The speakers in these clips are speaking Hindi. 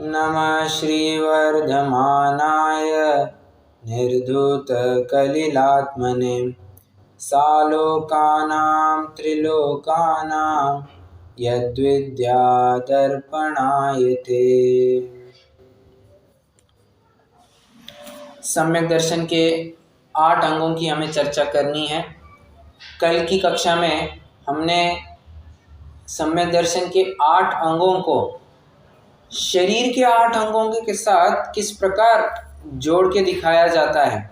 नमः श्रीवर्धमानाय निर्धूतकलिलात्मने सालोकानां त्रिलोकानां यद्विद्यादर्पणायते। सम्यक दर्शन के 8 अंगों की हमें चर्चा करनी है। कल की कक्षा में हमने सम्यक दर्शन के 8 अंगों को शरीर के 8 अंगों के साथ किस प्रकार जोड़ के दिखाया जाता है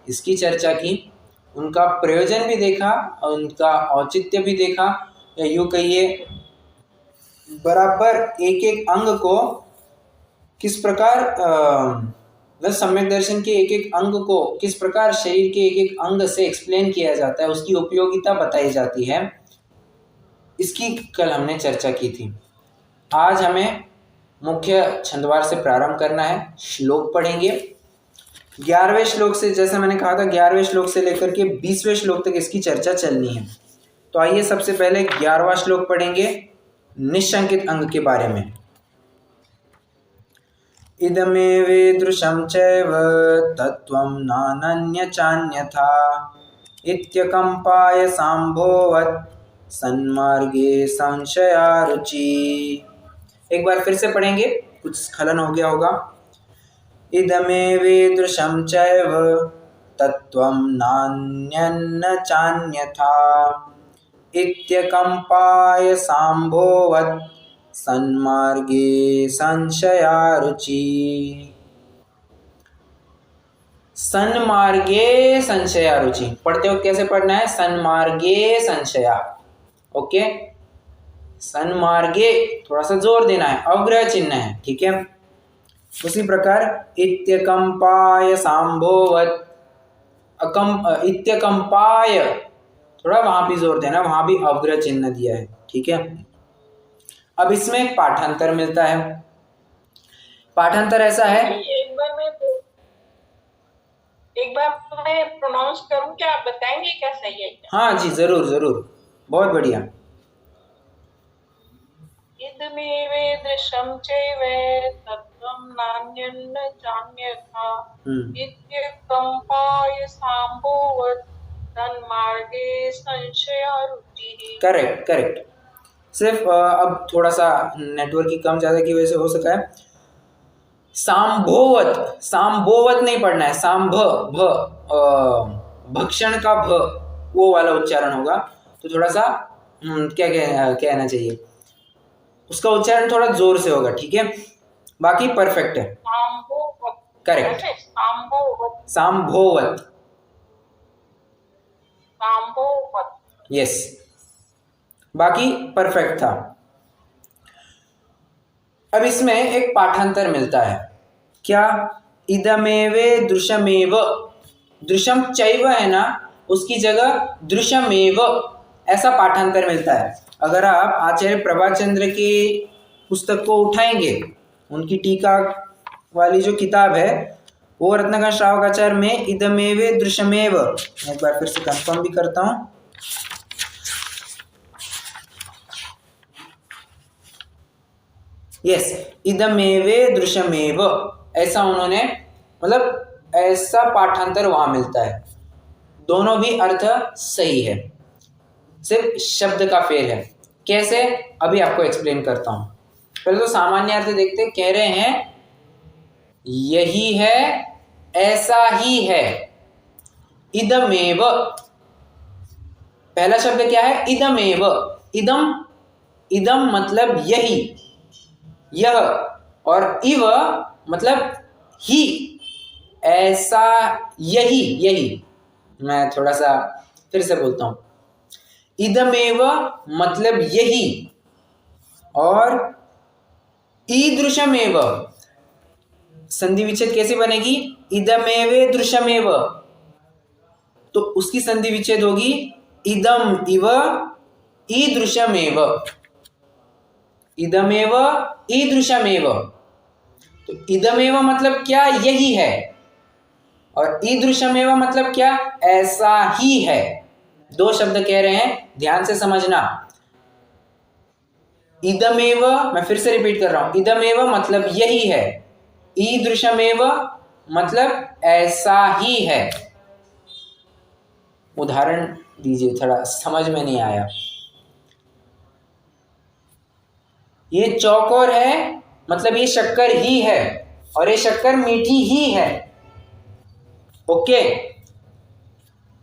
इसकी चर्चा की, उनका प्रयोजन भी देखा और उनका औचित्य भी देखा, या यूँ कहिए बराबर एक एक अंग को किस प्रकार सम्यक दर्शन के एक एक अंग को किस प्रकार शरीर के एक एक अंग से एक्सप्लेन किया जाता है, उसकी उपयोगिता बताई जाती है, इसकी कल हमने चर्चा की थी। आज हमें मुख्य छंदवार से प्रारंभ करना है। श्लोक पढ़ेंगे 11वें श्लोक से, जैसे मैंने कहा था 11वें श्लोक से लेकर के 20वें श्लोक तक इसकी चर्चा चलनी है। तो आइए सबसे पहले 11वां श्लोक पढ़ेंगे निशंकित अंग के बारे में। इदमेवेदृशं चैव तत्त्वं नानन्यचान्यथा इत्यकम्पाय सांभोवत् सन्मार्गे संशया रुचि। एक बार फिर से पढ़ेंगे, कुछ स्खलन हो गया होगा। इदमेवेदृशं चैव तत्त्वं नान्यन्यचान्यथा इत्यकम्पाय सांभोवत् सन्मार्गे संशया रुचि। सन्मार्गे संशया रुचि पढ़ते हो कैसे पढ़ना है? सन्मार्गे संशया। ओके, सन्मार्गे थोड़ा सा जोर देना है, अवग्रह चिन्ह है, ठीक है। उसी प्रकार इत्यकम्पाय सांभोवत्, इत्यकम्पाय थोड़ा वहां भी जोर देना, वहां भी अवग्रह चिन्ह दिया है, ठीक है। अब इसमें एक पाठांतर मिलता है। पाठांतर ऐसा है, एक बार मैं प्रोनाउंस करूं क्या, आप बताएंगे क्या सही है क्या? हाँ जी, जरूर जरूर, बहुत बढ़िया। इदमेवेदृशं चैव तत्त्वं नान्यन्यचान्यथा इत्यकम्पाय सांभोवत् सन्मार्गे संशया रुचिः। Correct correct. सिर्फ अब थोड़ा सा नेटवर्क की कम ज़्यादा की वजह से हो सका है। सांभोवत, सांभोवत नहीं पढ़ना है, सांभ भ, भक्षण का भ वो वाला उच्चारण होगा। तो थोड़ा सा क्या कहना चाहिए, उसका उच्चारण थोड़ा जोर से होगा, ठीक है। बाकी परफेक्ट है, करेक्ट। सांभोवत, यस, बाकी परफेक्ट था। अब इसमें एक पाठांतर मिलता है, क्या? इदमेवे दृश्यमेव, दृश्यम चैव है ना, उसकी जगह दृश्यमेव ऐसा पाठांतर मिलता है। अगर आप आचार्य प्रभाचंद्र की पुस्तक को उठाएंगे, उनकी टीका वाली जो किताब है वो रत्नाकर श्रावकाचार्य में इदमेवे दृश्यमेव, एक बार फिर से कंफर्म भी करता हूँ, यस, इदमेवे दृश्यमेव ऐसा उन्होंने, मतलब ऐसा पाठांतर वहां मिलता है। दोनों भी अर्थ सही है, सिर्फ शब्द का फेर है। कैसे, अभी आपको एक्सप्लेन करता हूं। पहले तो सामान्य अर्थ देखते, कह रहे हैं यही है, ऐसा ही है। इदमेव, पहला शब्द क्या है? इदमेव। इदम, इदम मतलब यही, यह, और इव मतलब ही, ऐसा, यही, यही। मैं थोड़ा सा फिर से बोलता हूं, इदमेव मतलब यही, और ईदृशमेव संधि विच्छेद कैसे बनेगी? इदमेवे दृश्यमेव, तो उसकी संधि विच्छेद होगी इदम इव ईदृशमेव, इदमेव ईदृशमेव। तो इदमेव मतलब क्या? यही है, और ईदृशमेव मतलब क्या? ऐसा ही है। दो शब्द कह रहे हैं, ध्यान से समझना। इदमेव, मैं फिर से रिपीट कर रहा हूं, इदमेव मतलब यही है, ईदृशमेव मतलब ऐसा ही है। उदाहरण दीजिए, थोड़ा समझ में नहीं आया। ये चौकोर है मतलब ये शक्कर ही है, और ये शक्कर मीठी ही है। ओके,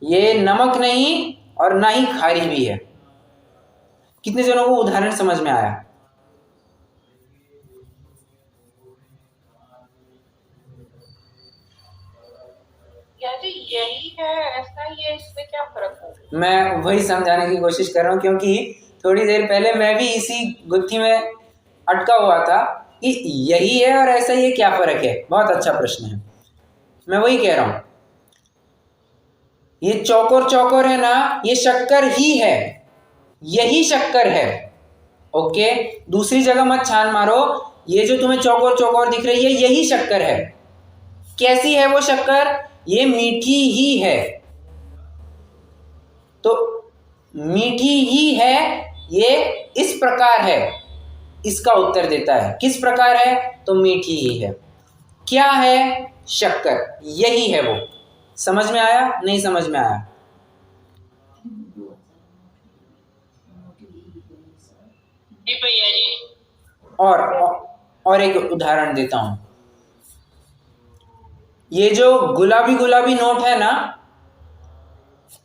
ये नमक नहीं और ना ही खारी भी है। कितने जनों को उदाहरण समझ में आया? जी यही है, ऐसा ही है, इसमें क्या फर्क होगा? मैं वही समझाने की कोशिश कर रहा हूं, क्योंकि थोड़ी देर पहले मैं भी इसी गुत्थी में अटका हुआ था कि यही है और ऐसा ही है, क्या फर्क है। बहुत अच्छा प्रश्न है, मैं वही कह रहा हूं। ये चौकोर चौकोर है ना, ये शक्कर ही है, यही शक्कर है। ओके, दूसरी जगह मत छान मारो। ये जो तुम्हें चौकोर चौकोर दिख रही है यही शक्कर है। कैसी है वो शक्कर? ये मीठी ही है। तो मीठी ही है, ये इस प्रकार है, इसका उत्तर देता है। किस प्रकार है? तो मीठी ही है। क्या है? शक्कर, यही है वो। समझ में आया? नहीं समझ में आया? जी भैया जी। और एक उदाहरण देता हूं। ये जो गुलाबी गुलाबी नोट है ना,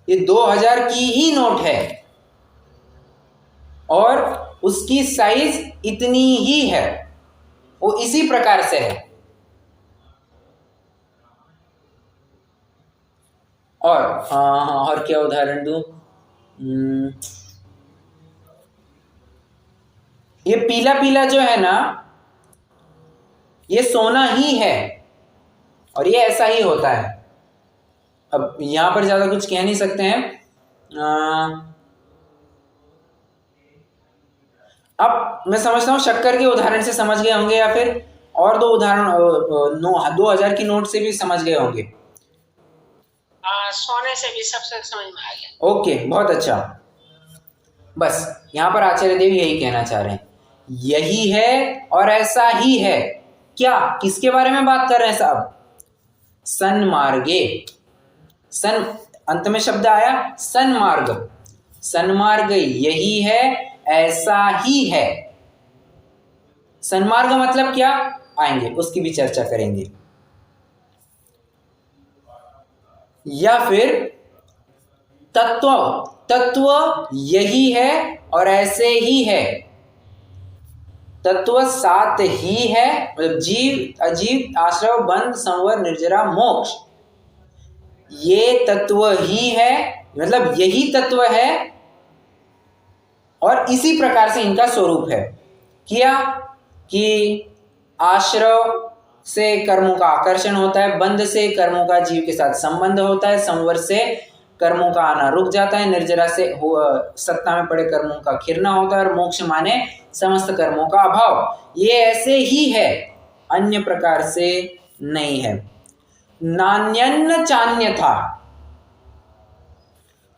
ये 2000 की ही नोट है और उसकी साइज इतनी ही है, वो इसी प्रकार से है। और क्या उदाहरण दूं? ये पीला पीला जो है ना, ये सोना ही है और ये ऐसा ही होता है। अब यहां पर ज्यादा कुछ कह नहीं सकते हैं। अब मैं समझता हूं शक्कर के उदाहरण से समझ गए होंगे, या फिर और दो उदाहरण 2000 की नोट से भी समझ गए होंगे। सोने से भी सबसे समझ में आ गया। ओके, बहुत अच्छा। बस यहां पर आचार्य देव यही कहना चाह रहे हैं, यही है और ऐसा ही है। क्या, किसके बारे में बात कर रहे हैं साहब? सन्मार्गे। सन अंत में शब्द आया, सन्मार्ग। सन्मार्ग यही है, ऐसा ही है। सन्मार्ग मतलब क्या, आएंगे उसकी भी चर्चा करेंगे। या फिर तत्व, तत्व यही है और ऐसे ही है। तत्व सात ही है, मतलब जीव अजीव आश्रव बंध संवर निर्जरा मोक्ष, ये तत्व ही है, मतलब यही तत्व है और इसी प्रकार से इनका स्वरूप है। क्या कि आश्रव से कर्मों का आकर्षण होता है, बंध से कर्मों का जीव के साथ संबंध होता है, संवर से कर्मों का आना रुक जाता है, निर्जरा से सत्ता में पड़े कर्मों का खिरना होता है, और मोक्ष माने समस्त कर्मों का अभाव। ये ऐसे ही है, अन्य प्रकार से नहीं है। नान्यन्न चान्य था,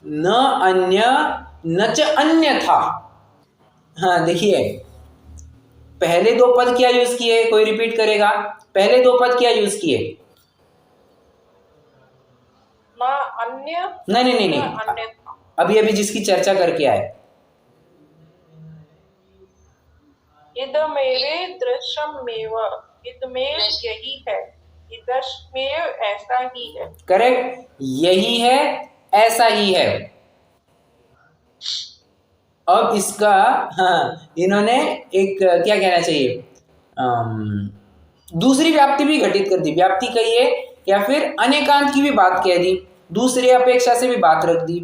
न अन्य न च अन्य था। हाँ देखिए, पहले दो पद क्या यूज किए, कोई रिपीट करेगा? पहले दो पद क्या यूज किए? ना अन्य, नहीं, अन्य अभी अभी जिसकी चर्चा करके आए। इदमेवे दृश्यमेव, इदमेव यही है, इदमेव ऐसा ही है। करेक्ट, यही है, ऐसा ही है। अब इसका इन्होंने एक क्या कहना चाहिए, दूसरी व्याप्ति भी घटित कर दी। व्याप्ति कहिए या फिर अनेकांत की भी बात कह दी, दूसरी अपेक्षा से भी बात रख दी।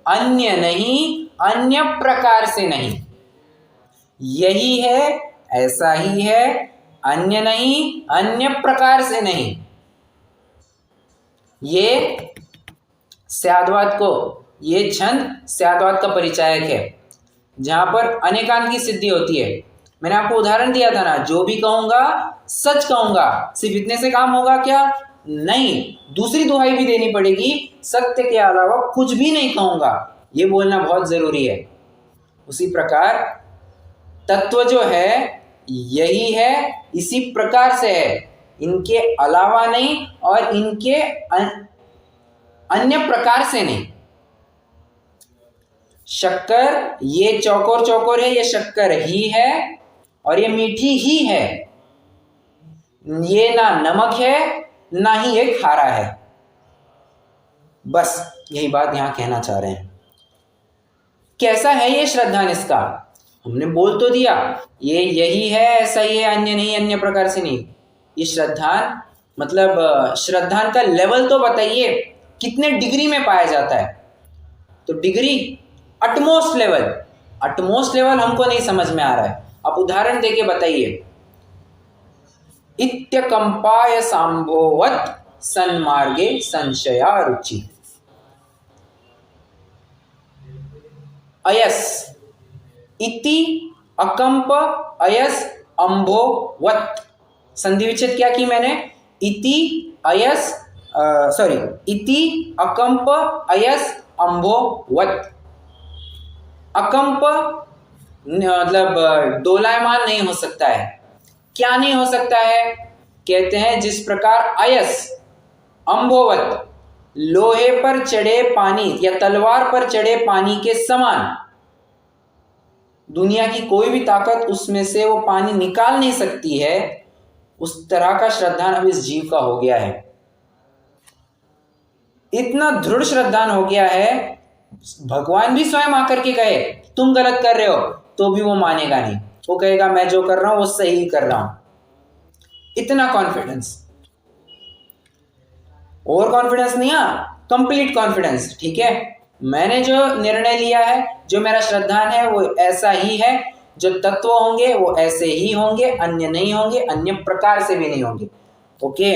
अन्य नहीं, अन्य प्रकार से नहीं, यही है, ऐसा ही है, अन्य नहीं, अन्य प्रकार से नहीं। ये स्याद्वाद को, ये छंद स्याद्वाद का परिचायक है, जहां पर अनेकांत की सिद्धि होती है। मैंने आपको उदाहरण दिया था ना, जो भी कहूंगा सच कहूंगा। सिर्फ इतने से काम होगा क्या? नहीं, दूसरी दुहाई भी देनी पड़ेगी, सत्य के अलावा कुछ भी नहीं कहूंगा, ये बोलना बहुत जरूरी है। उसी प्रकार तत्व जो है यही है, इसी प्रकार से है, इनके अलावा नहीं और इनके अन्य प्रकार से नहीं। शक्कर ये चौकोर चौकोर है, ये शक्कर ही है और ये मीठी ही है। ये ना नमक है ना ही ये खारा है। बस यही बात यहां कहना चाह रहे हैं। कैसा है ये श्रद्धान इसका? हमने बोल तो दिया ये यही है, ऐसा ही है, अन्य नहीं, अन्य प्रकार से नहीं। ये श्रद्धान मतलब श्रद्धान का लेवल तो बताइए, कितने डिग्री में पाया जाता है? तो degree utmost level. Utmost level हमको नहीं समझ में आ रहा है, आप उदाहरण देके बताइए। इत्यकंपाय सांभोवत सन्मार्गे संशया रुचि। अयस इति अकंप अयस अंभोवत। संधि विच्छेद क्या की मैंने? इति अयस इति अकंप अयस अंभोवत। अकंप मतलब डोलायमान नहीं हो सकता है। क्या नहीं हो सकता है? कहते हैं जिस प्रकार अयस अंभोवत लोहे पर चढ़े पानी या तलवार पर चढ़े पानी के समान, दुनिया की कोई भी ताकत उसमें से वो पानी निकाल नहीं सकती है, उस तरह का श्रद्धान अब इस जीव का हो गया है। इतना दृढ़ श्रद्धान हो गया है, भगवान भी स्वयं आकर के कहे तुम गलत कर रहे हो तो भी वो मानेगा नहीं, वो कहेगा मैं जो कर रहा हूं वो सही कर रहा हूं। इतना कॉन्फिडेंस। ओवर कॉन्फिडेंस नहीं, कंप्लीट कॉन्फिडेंस। ठीक है, मैंने जो निर्णय लिया है, जो मेरा श्रद्धान है वो ऐसा ही है, जो तत्व होंगे वो ऐसे ही होंगे, अन्य नहीं होंगे, अन्य प्रकार से भी नहीं होंगे। ओके,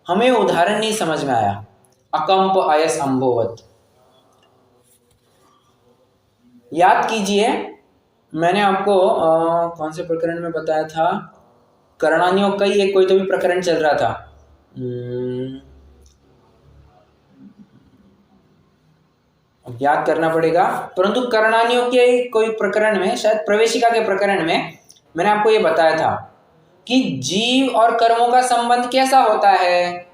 हमें उदाहरण नहीं समझ में आया। अकंप अयस अंभोवत याद कीजिए, मैंने आपको कौन से प्रकरण में बताया था? कर्णानियों का ही एक कोई तो भी प्रकरण चल रहा था। अब याद करना पड़ेगा, परंतु कर्णानियों के कोई प्रकरण में, शायद प्रवेशिका के प्रकरण में, मैंने आपको ये बताया था कि जीव और कर्मों का संबंध कैसा होता है।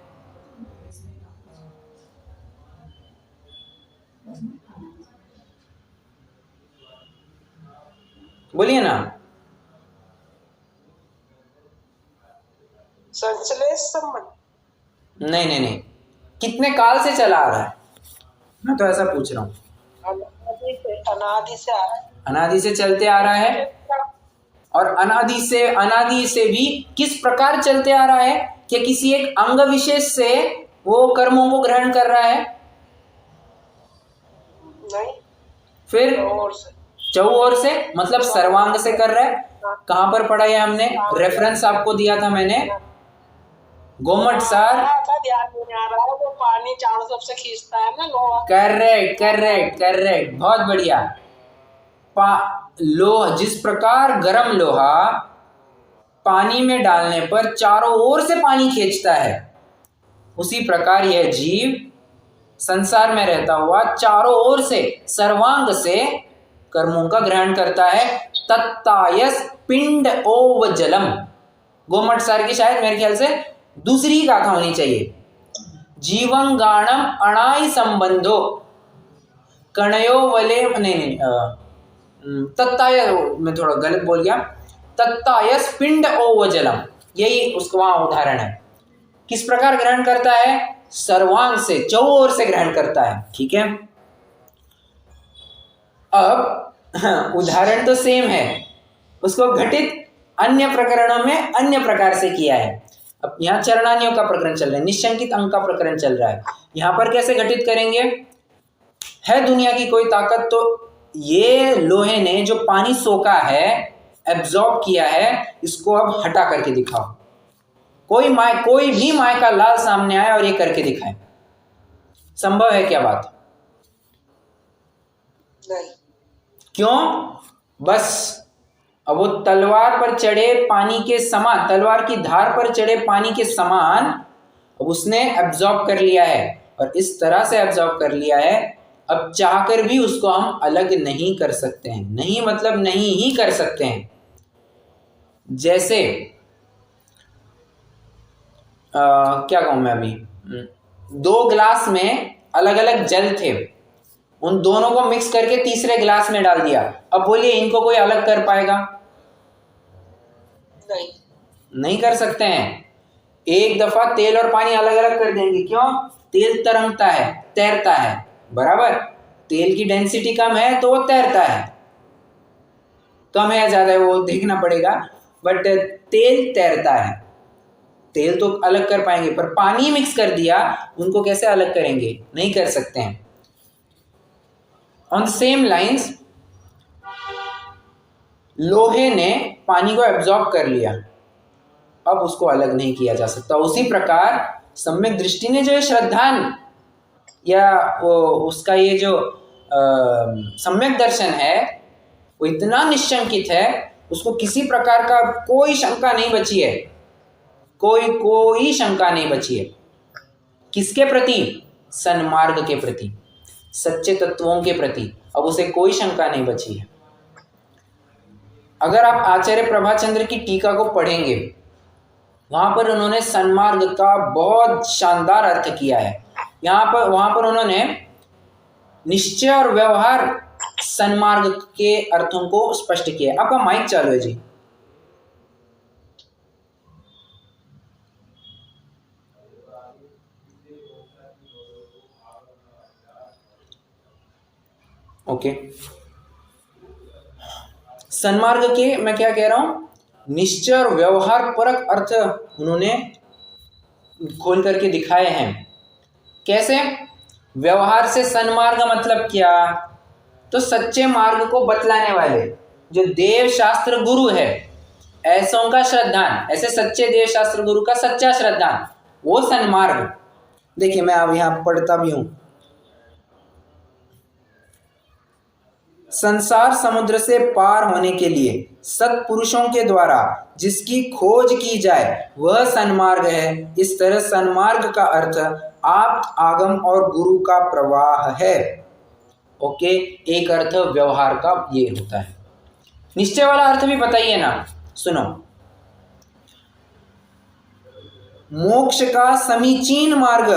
बोलिए ना। संश्लेष संबंध। नहीं, कितने काल से चला आ रहा है, मैं तो ऐसा पूछ रहा हूँ। अनादि से आ रहा है, अनादि से चलते आ रहा है। और अनादि से भी किस प्रकार चलते आ रहा है? कि किसी एक अंग विशेष से वो कर्मों को ग्रहण कर रहा है? नहीं, फिर चौओर से मतलब सर्वांग से कर रहा है। कहां पर पढ़ा है हमने? रेफरेंस आपको दिया था मैंने, गोमट सार। ध्यान नहीं आ रहा है, वो पानी चारों तरफ से खींचता है ना लोहा। करेक्ट, बहुत बढ़िया। लोहा, जिस प्रकार गर्म लोहा पानी में डालने पर चारों ओर से पानी खींचता है, उसी प्रकार यह जीव संसार में रहता हुआ चारों ओर से, सर्वांग से कर्मों का ग्रहण करता है। तत्तायस पिंड ओव जलम। गोमट सार की शायद मेरे ख्याल से दूसरी गाथा होनी चाहिए। जीवंगाणम अणाई संबंधो कणयो वले, नहीं, तत्ताय, मैं थोड़ा गलत बोल गया। तत्तायस पिंड ओव जलम, यही उसका वहां उदाहरण है। किस प्रकार ग्रहण करता है? सर्वांग से, चौओर से ग्रहण करता है। ठीक है, अब उदाहरण तो सेम है, उसको घटित अन्य प्रकरणों में अन्य प्रकार से किया है। अब यहाँ चरणानियों का प्रकरण चल रहा है, निशंकित अंग का प्रकरण चल रहा है। यहाँ पर कैसे घटित करेंगे? है दुनिया की कोई ताकत तो ये लोहे ने जो पानी सोखा है, एब्जॉर्ब किया है, इसको अब हटा करके दिखाओ। कोई भी माय का लाल सामने आए और ये करके दिखाए, संभव है क्या बात? नहीं। क्यों? बस अब वो तलवार पर चढ़े पानी के समान, तलवार की धार पर चढ़े पानी के समान अब उसने एब्जॉर्ब कर लिया है, और इस तरह से एब्जॉर्ब कर लिया है अब चाहकर भी उसको हम अलग नहीं कर सकते हैं, नहीं मतलब नहीं ही कर सकते हैं। जैसे क्या कहूँ मैं अभी, 2 गिलास में अलग अलग जल थे, उन दोनों को मिक्स करके तीसरे गिलास में डाल दिया। अब बोलिए इनको कोई अलग कर पाएगा? नहीं कर सकते हैं। एक दफा तेल और पानी अलग अलग कर देंगे, क्यों? तेल तरंगता है, तैरता है, बराबर। तेल की डेंसिटी कम है तो वो तैरता है, कम है या ज्यादा है वो देखना पड़ेगा, बट तेल तैरता है। तेल तो अलग कर पाएंगे, पर पानी मिक्स कर दिया, उनको कैसे अलग करेंगे? नहीं कर सकते हैं। ऑन द सेम लाइंस, लोहे ने पानी को एब्जॉर्ब कर लिया, अब उसको अलग नहीं किया जा सकता। उसी प्रकार सम्यक दृष्टि ने जो श्रद्धान या उसका ये जो सम्यक दर्शन है वो इतना निश्चंकित है, उसको किसी प्रकार का कोई शंका नहीं बची है, कोई शंका नहीं बची है। किसके प्रति? सन्मार्ग के प्रति, सच्चे तत्वों के प्रति। अब उसे कोई शंका नहीं बची है। अगर आप आचार्य प्रभाचंद्र की टीका को पढ़ेंगे, वहां पर उन्होंने सन्मार्ग का बहुत शानदार अर्थ किया है। वहां पर उन्होंने निश्चय और व्यवहार सन्मार्ग के अर्थों को स्पष्ट किया है। आपका माइक चालू है जी। ओके, सन्मार्ग के मैं क्या कह रहा हूं, निश्चय और व्यवहार परक अर्थ उन्होंने खोल करके दिखाए हैं। कैसे? व्यवहार से सन्मार्ग मतलब क्या? तो सच्चे मार्ग को बतलाने वाले जो देव शास्त्र गुरु है, ऐसों का श्रद्धान, ऐसे सच्चे देव शास्त्र गुरु का सच्चा श्रद्धान, वो सन्मार्ग। देखिए मैं अब यहां पढ़ता भी हूं। संसार समुद्र से पार होने के लिए सत्पुरुषों के द्वारा जिसकी खोज की जाए वह सन्मार्ग है। इस तरह सन्मार्ग का अर्थ आप आगम और गुरु का प्रवाह है। ओके, एक अर्थ व्यवहार का ये होता है। निश्चय वाला अर्थ भी बताइए ना, सुनो। मोक्ष का समीचीन मार्ग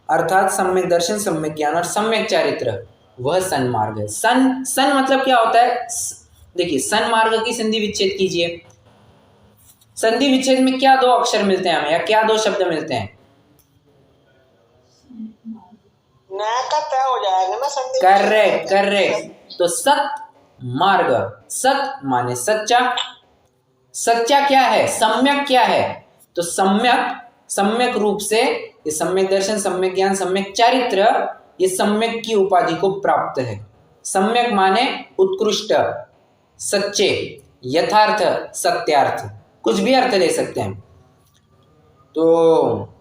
अर्थात सम्यक दर्शन, सम्यक ज्ञान और सम्यक चारित्र, वह सन्मार्ग है। सन मतलब क्या होता है? देखिए, सन्मार्ग की संधि विच्छेद कीजिए। संधि विच्छेद में क्या 2 अक्षर मिलते हैं हमें, या क्या 2 शब्द मिलते हैं? का तय हो जाएगा ना संधि। करेक्ट। तो सत मार्ग, सत माने सच्चा, सच्चा क्या है? सम्यक क्या है? तो सम्यक रूप से ये सम्यक दर्शन, सम्यक ज्ञान, सम्यक चारित्र, ये सम्यक की उपाधि को प्राप्त है। सम्यक माने उत्कृष्ट, सच्चे, यथार्थ, सत्यार्थ, कुछ भी अर्थ ले सकते हैं। तो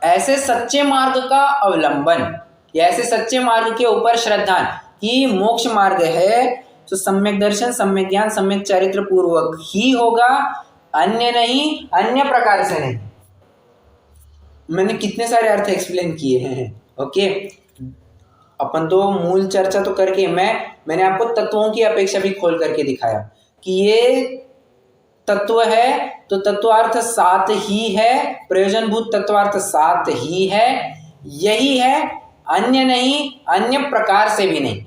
ऐसे सच्चे मार्ग का अवलंबन या ऐसे सच्चे मार्ग के ऊपर श्रद्धान ही मोक्ष मार्ग है। तो सम्यक दर्शन, सम्यक ज्ञान, सम्यक चारित्र पूर्वक ही होगा, अन्य नहीं, अन्य प्रकार से नहीं। मैंने कितने सारे अर्थ एक्सप्लेन किए हैं। ओके, अपन तो मूल चर्चा तो करके मैंने आपको तत्वों की अपेक्षा भी खोल करके दिखाया कि ये तत्व है तो तत्वार्थ 7 ही है, प्रयोजनभूत तत्वार्थ 7 ही है, यही है, अन्य नहीं, अन्य प्रकार से भी नहीं।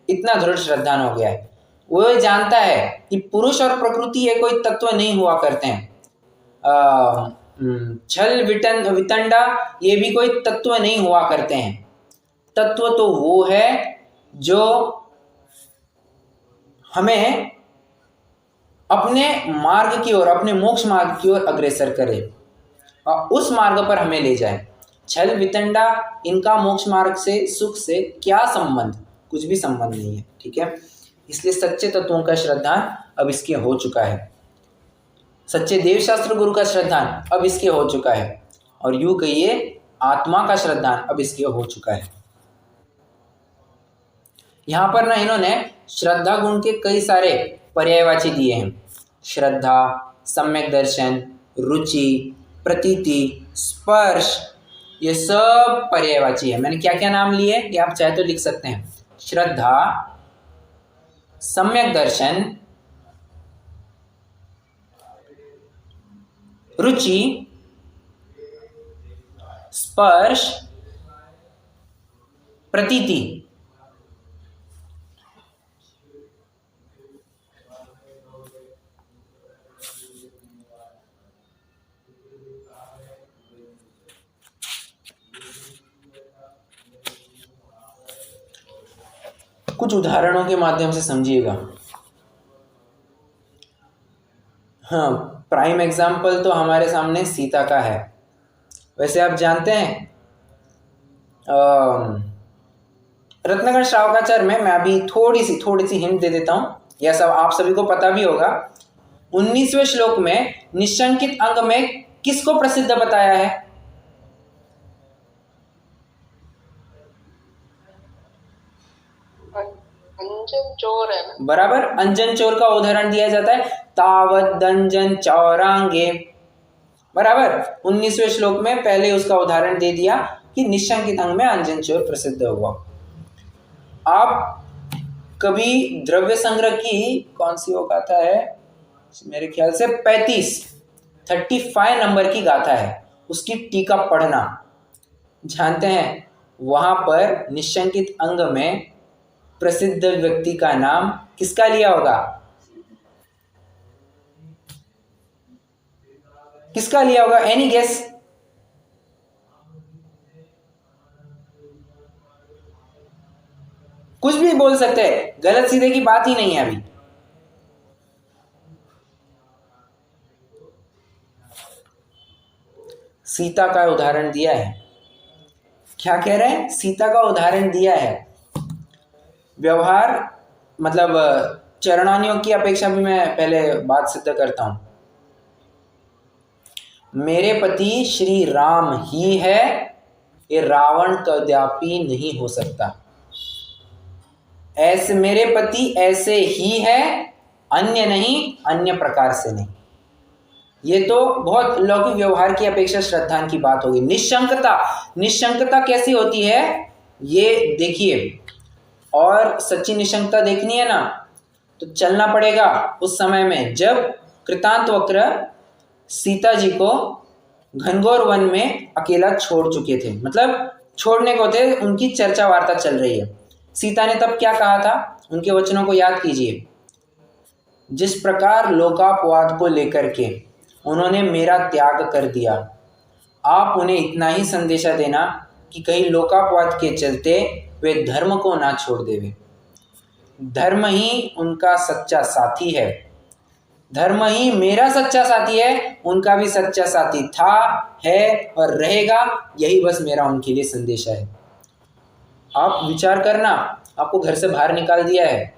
इतना दृढ़ श्रद्धान हो गया है। वो जानता है कि पुरुष और प्रकृति ये कोई तत्व नहीं हुआ करते हैं, छल वितंडा ये भी कोई तत्व नहीं हुआ करते हैं। तत्व तो वो है जो हमें अपने मार्ग की ओर, अपने मोक्ष मार्ग की ओर अग्रसर करे और उस मार्ग पर हमें ले जाए। छल वितंडा इनका मोक्ष मार्ग से, सुख से क्या संबंध? कुछ भी संबंध नहीं है। ठीक है, इसलिए सच्चे तत्वों का श्रद्धान अब इसके हो चुका है, सच्चे देव शास्त्र गुरु का श्रद्धान अब इसके हो चुका है, और यूं कहिए आत्मा का श्रद्धान अब इसके हो चुका है। यहां पर ना इन्होंने श्रद्धा गुण के कई सारे पर्यायवाची दिए हैं। श्रद्धा, सम्यक दर्शन, रुचि, प्रतीति, स्पर्श, ये सब पर्यायवाची है। मैंने क्या क्या नाम लिए ये आप चाहे तो लिख सकते हैं। श्रद्धा, सम्यक दर्शन, रुचि, स्पर्श, प्रतीति। कुछ उदाहरणों के माध्यम से समझिएगा। हाँ, प्राइम एग्जाम्पल तो हमारे सामने सीता का है। वैसे आप जानते हैं रत्नाकर श्रावकाचार्य में मैं अभी थोड़ी सी हिंट दे देता हूँ, यह सब आप सभी को पता भी होगा। 19वें श्लोक में निशंकित अंग में किसको प्रसिद्ध बताया है? अंजन चोर है ना? बराबर, अंजन चोर का उदाहरण दिया जाता है, तावत दंजन चौरांगे। बराबर, 19वें श्लोक में पहले उसका उदाहरण दे दिया कि निशंकित अंग में अंजन चोर प्रसिद्ध हुआ। आप कभी द्रव्य संग्रह की कौन सी वो गाथा है, मेरे ख्याल से 35 नंबर की गाथा है, उसकी टीका पढ़ना, जानते हैं वहां पर निशंकित अंग में प्रसिद्ध व्यक्ति का नाम किसका लिया होगा? किसका लिया होगा? Any guess? कुछ भी बोल सकते हैं, गलत सीधे की बात ही नहीं है। अभी सीता का उदाहरण दिया है। क्या कह रहे हैं? सीता का उदाहरण दिया है। व्यवहार मतलब चरणानियों की अपेक्षा भी मैं पहले बात सिद्ध करता हूं। मेरे पति श्री राम ही है, ये रावण कदापि नहीं हो सकता। ऐसे मेरे पति ऐसे ही है, अन्य नहीं, अन्य प्रकार से नहीं। ये तो बहुत लौकिक व्यवहार की अपेक्षा श्रद्धान की बात होगी। निशंकता, निशंकता कैसी होती है ये देखिए। और सच्ची निशंकता देखनी है ना तो चलना पड़ेगा उस समय में जब कृतांतवक्र सीता जी को घनघोर वन में अकेला छोड़ चुके थे, मतलब छोड़ने को थे, उनकी चर्चा वार्ता चल रही है। सीता ने तब क्या कहा था, उनके वचनों को याद कीजिए। जिस प्रकार लोकापवाद को लेकर के उन्होंने मेरा त्याग कर दिया, आप उन्हें इतना ही संदेशा देना कि कहीं लोकापवाद के चलते वे धर्म को ना छोड़ देवे। धर्म ही उनका सच्चा साथी है, धर्म ही मेरा सच्चा साथी है, उनका भी सच्चा साथी था, है और रहेगा। यही बस मेरा उनके लिए संदेशा है। आप विचार करना, आपको घर से बाहर निकाल दिया है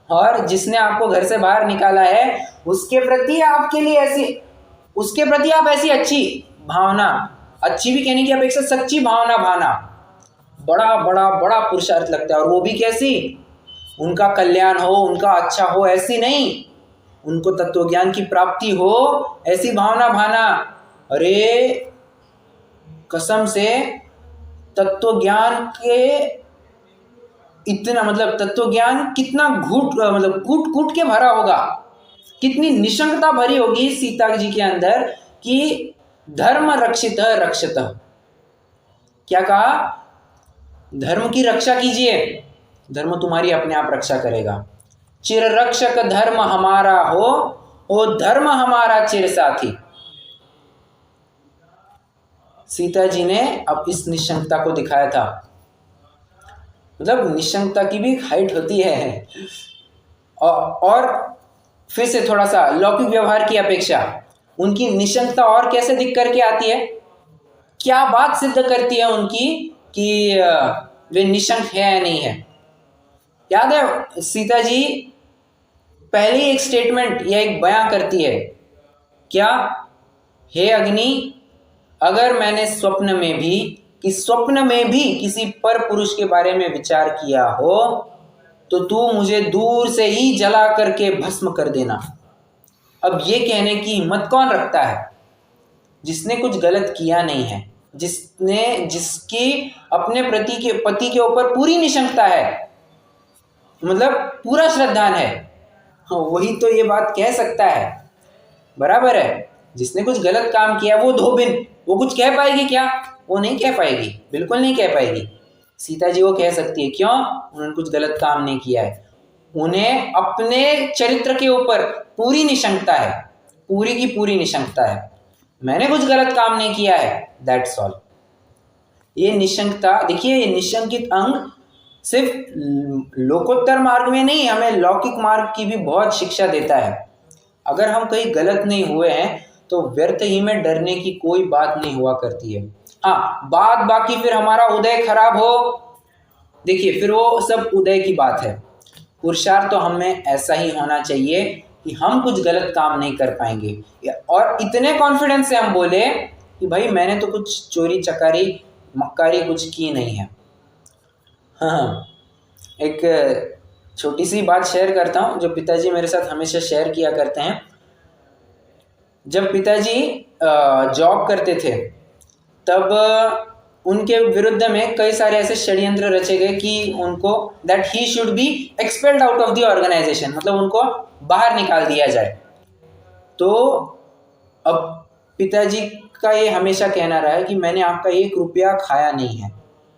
और जिसने आपको घर से बाहर निकाला है उसके प्रति आपके लिए ऐसी, उसके प्रति आप ऐसी अच्छी भावना, अच्छी भी कहने की अपेक्षा सच्ची भावना भावना, बड़ा बड़ा बड़ा पुरुषार्थ लगता है। और वो भी कैसी, उनका कल्याण हो, उनका अच्छा हो, ऐसी नहीं, उनको तत्वज्ञान की प्राप्ति हो, ऐसी भावना भाना। अरे कसम से तत्वज्ञान के इतना, मतलब तत्वज्ञान कितना घूट, मतलब कूट कूट के भरा होगा, कितनी निशंकता भरी होगी सीता जी के अंदर कि धर्म रक्षित रक्षित। क्या कहा? धर्म की रक्षा कीजिए, धर्म तुम्हारी अपने आप रक्षा करेगा। चिर रक्षक धर्म हमारा हो, ओ धर्म हमारा चिर साथी। सीता जी ने अब इस निशंकता को दिखाया था। मतलब निशंकता की भी हाइट होती है। और फिर से थोड़ा सा लौकिक व्यवहार की अपेक्षा उनकी निशंकता और कैसे दिख करके आती है, क्या बात सिद्ध करती है उनकी कि वे निशंक है या नहीं है। याद है सीता जी पहले एक स्टेटमेंट या एक बयां करती है, क्या? हे अग्नि, अगर मैंने स्वप्न में भी किसी पर पुरुष के बारे में विचार किया हो तो तू मुझे दूर से ही जला करके भस्म कर देना। अब ये कहने की हिम्मत कौन रखता है? जिसने कुछ गलत किया नहीं है जिसकी अपने पति के ऊपर पूरी निशंकता है, मतलब पूरा श्रद्धान है, हाँ, वही तो ये बात कह सकता है। बराबर है। जिसने कुछ गलत काम किया वो धोबिन, वो कुछ कह पाएगी क्या? वो नहीं कह पाएगी, बिल्कुल नहीं कह पाएगी। सीता जी वो कह सकती है, क्यों? उन्होंने कुछ गलत काम नहीं किया है, उन्हें अपने चरित्र के ऊपर पूरी निशंकता है, पूरी की पूरी निशंकता है। मैंने कुछ गलत काम नहीं किया है, दैट्स ऑल। ये निशंकता, देखिए ये निशंकित अंग सिर्फ लोकोत्तर मार्ग में नहीं, हमें लौकिक मार्ग की भी बहुत शिक्षा देता है। अगर हम कहीं गलत नहीं हुए हैं तो व्यर्थ ही में डरने की कोई बात नहीं हुआ करती है। हाँ, बात बाकी फिर हमारा उदय खराब हो, देखिए फिर वो सब उदय की बात है। पुरुषार्थ तो हमें ऐसा ही होना चाहिए कि हम कुछ गलत काम नहीं कर पाएंगे, और इतने कॉन्फिडेंस से हम बोले कि भाई मैंने तो कुछ चोरी चकारी मक्कारी कुछ की नहीं है। हाँ, एक छोटी सी बात शेयर करता हूँ जो पिताजी मेरे साथ हमेशा शेयर किया करते हैं। जब पिताजी जॉब करते थे तब उनके विरुद्ध में कई सारे ऐसे षड्यंत्र रचे गए कि उनको that he should be expelled out of the organisation, मतलब उनको बाहर निकाल दिया जाए। तो अब पिताजी का ये हमेशा कहना रहा है कि मैंने आपका 1 रुपया खाया नहीं है,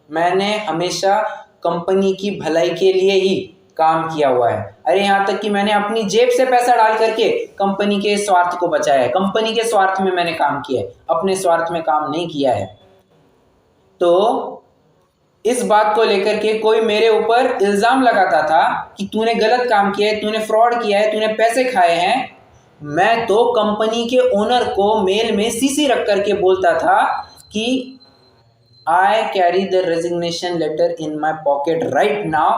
मैंने हमेशा कंपनी की भलाई के लिए ही काम किया हुआ है। अरे यहाँ तक कि मैंने अपनी जेब से पैसा डाल करके कंपनी के स्वार्थ को बचाया है, कंपनी के स्वार्थ में मैंने काम किया है, अपने स्वार्थ में काम नहीं किया है। तो इस बात को लेकर के कोई मेरे ऊपर इल्जाम लगाता था कि तूने गलत काम किया है, तूने फ्रॉड किया है, तूने पैसे खाए हैं, मैं तो कंपनी के ओनर को मेल में सीसी रख करके बोलता था कि I carry the resignation letter in my pocket right now.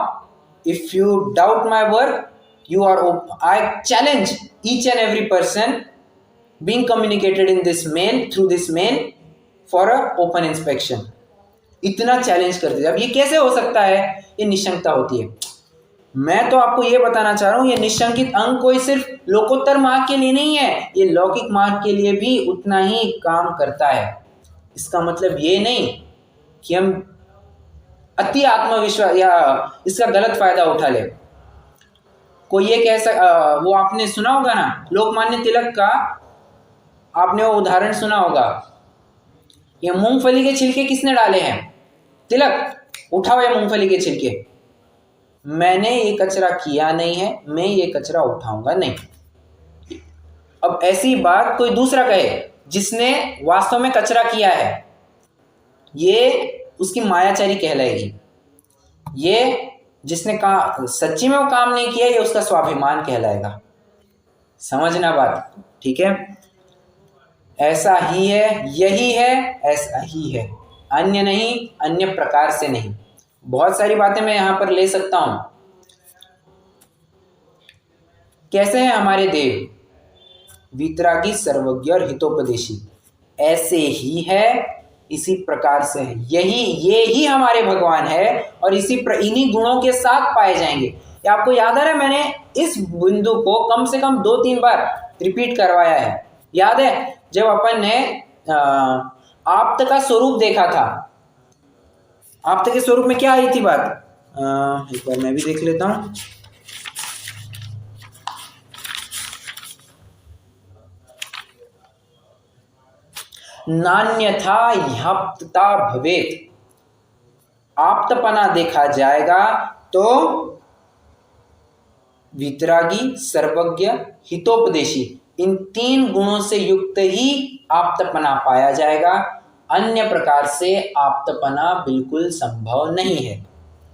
If you doubt my work, you are I challenge each and every person being communicated in this mail, through this mail, for a open inspection. इतना चैलेंज करते थे। अब ये कैसे हो सकता है? ये निशंकता होती है। मैं तो आपको ये बताना चाह रहा हूँ, ये निशंकित अंग कोई सिर्फ लोकोत्तर मार्ग के लिए नहीं है, ये लौकिक मार्ग के लिए भी उतना ही काम करता है। इसका मतलब ये नहीं कि हम अति आत्मविश्वास या इसका गलत फायदा उठा ले। कोई ये वो आपने सुना होगा ना, लोकमान्य तिलक का आपने वो उदाहरण सुना होगा, ये मूंगफली के छिलके किसने डाले हैं? तिलक, उठाओ ये मूंगफली के छिलके। मैंने ये कचरा किया नहीं है, मैं ये कचरा उठाऊंगा नहीं। अब ऐसी बात कोई दूसरा कहे जिसने वास्तव में कचरा किया है, ये उसकी मायाचारी कहलाएगी। ये जिसने कहा सच्ची में वो काम नहीं किया, ये उसका स्वाभिमान कहलाएगा। समझना बात, ठीक है? ऐसा ही है, यही है, ऐसा ही है, अन्य नहीं, अन्य प्रकार से नहीं। बहुत सारी बातें मैं यहां पर ले सकता हूं। कैसे हैं हमारे देव? वीतरागी, सर्वज्ञ और हितोपदेशी। ऐसे ही है, इसी प्रकार से है, ये ही हमारे भगवान है, और इन्हीं गुणों के साथ पाए जाएंगे। ये आपको याद आ रहा है, मैंने इस बिंदु को कम से कम 2-3 बार रिपीट करवाया है। याद है जब अपन ने आप्त का स्वरूप देखा था, आप्त के स्वरूप में क्या आई थी बात? एक बार मैं भी देख लेता हूं। नान्यथा ह्याप्तता भवेत, आप्तपना देखा जाएगा तो वितरागी, सर्वज्ञ, हितोपदेशी, इन 3 गुणों से युक्त ही आप्तपना पाया जाएगा। अन्य प्रकार से आप्तपना बिल्कुल संभव नहीं है।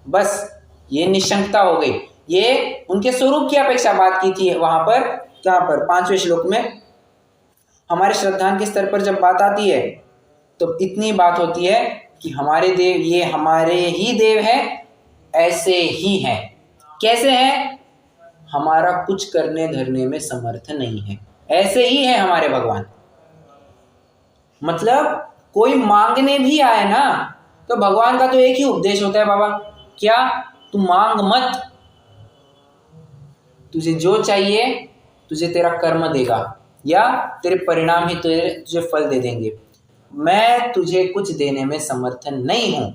बस ये निशंकता हो गई। ये उनके स्वरूप की अपेक्षा बात की थी वहां पर, कहां पर? 5वें श्लोक में। हमारे श्रद्धान के स्तर पर जब बात आती है तो इतनी बात होती है कि हमारे देव ये हमारे ही देव है, ऐसे ही हैं। कैसे हैं? हमारा कुछ करने धरने में समर्थ नहीं है, ऐसे ही है हमारे भगवान। मतलब कोई मांगने भी आए ना तो भगवान का तो एक ही उपदेश होता है, बाबा क्या? तू मांग मत, तुझे जो चाहिए तुझे तेरा कर्म देगा, या तेरे परिणाम ही तुझे फल दे देंगे। मैं तुझे कुछ देने में समर्थन नहीं हूं।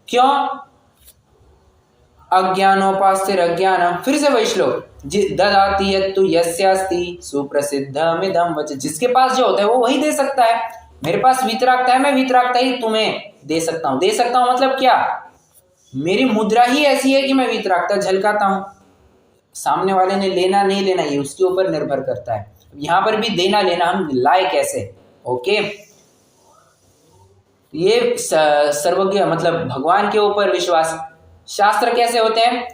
क्यों? अज्ञानोपास्तिर अज्ञानम, फिर से वही श्लोक, ददाति यत्तु यस्यास्ति सुप्रसिद्धमिदं वच, जिसके पास जो होता है वो वही दे सकता है। मेरे पास वीतरागता है, मैं वीतरागता ही तुम्हें दे सकता हूं। दे सकता हूं मतलब क्या? मेरी मुद्रा ही ऐसी है कि मैं वीतरागता झलकाता हूं। सामने वाले ने लेना नहीं लेना ये उसके ऊपर निर्भर करता है। यहां पर भी देना लेना हम लाए कैसे। ओके, ये सर्वज्ञ मतलब भगवान के ऊपर विश्वास। शास्त्र कैसे होते हैं?